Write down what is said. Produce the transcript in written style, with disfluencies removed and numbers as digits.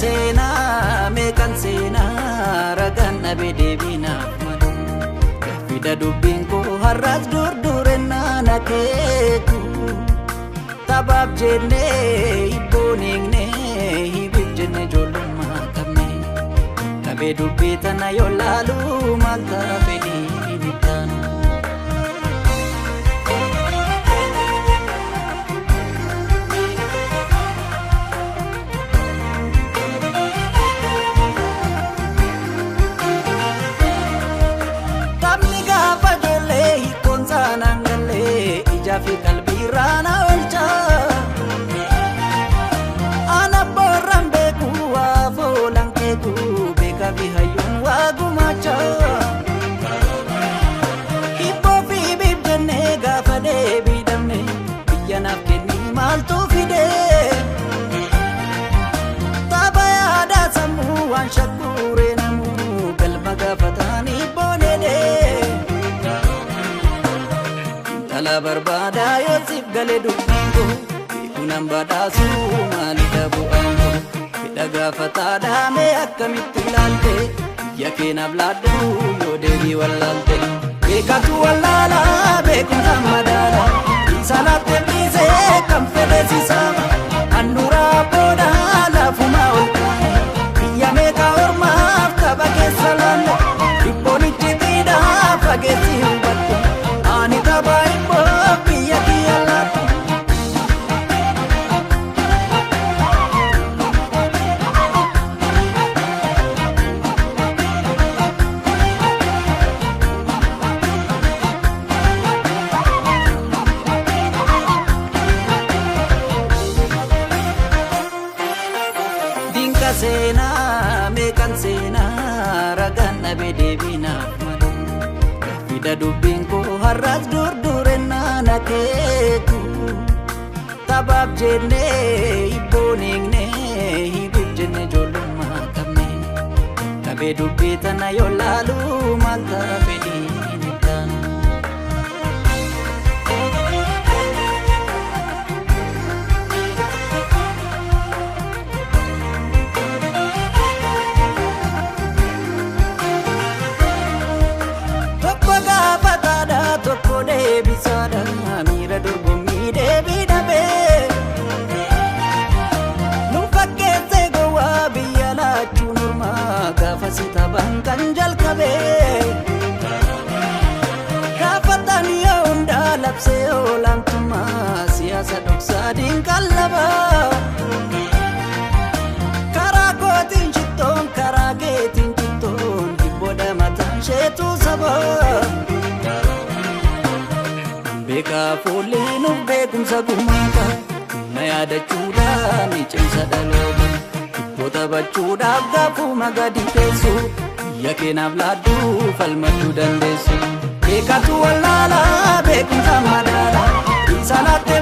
seenaa meeqan seenaa ragaan dhabe deebinaaf malu gaffida dubbiin koo har'as durdurennaan akeeku taphaaf jennee hibboon eegnee hibiif jenne ijoollummaa qabne qabee dubbii tana yoo laalu maal ta'a fedhiin ittaanu. Fi qalbii raana olcha ana borran beeku waa foolan keeku beeka fi hayyuun waa gumacha hibboo fi bibjenne gaafa deebii dhabne biyya naaf kenni maaltu fide tapha yaadaa sammuu waan shakkuuree namuu galma gaafataan hibboon edee ala barbada yosif gale dubbiinko kunan badaasu maali dhabu'aanko fedha gaafataadhaame akkamitti ilaalte biyya keenaaf laaddu yoo deebii wallaalte beekatu wallaala beekumsa madaala salaatti dhiisee kan fedhesisaama handhuraa booda lafumaa ol kaane biyya meeqa ormaaf qaba keessa laalle dhibboonichi xiidhaa fageessi hubadde ani taphaa seenaa meeqan seenaa ragaan dhabe deebinaaf malu gaffida dubbiin koo har'as durdurennaan akeeku taphaaf jennee hibboon eegnee hibiif jenne ijoollummaa qabne qabee dubbii tana yoo laalu maal ta'a fedhiin ittaanu. Deebisada miira dorgommii deebii dhabee nu fakkeesse gowwaa biyya laachuun ormaa gaafa si taphan kan jalqabee gaafatan yoo hundaa labsee olaantummaa siyaasa dhoksaadhiin qallabaa karaa kootiin shittoon karaa keetiin shittoon hibboodha mataan sheetuu sabaa beeka fuulleen of beekumsa gummaata na yaadachuudhaan ni cimsa dhaloota hibboo taphachuudhaaf gaafuma gadi teessu biyya keenaaf laadduu falmachuu dandeessu beekatu wallaala beekumsa madaala salaatti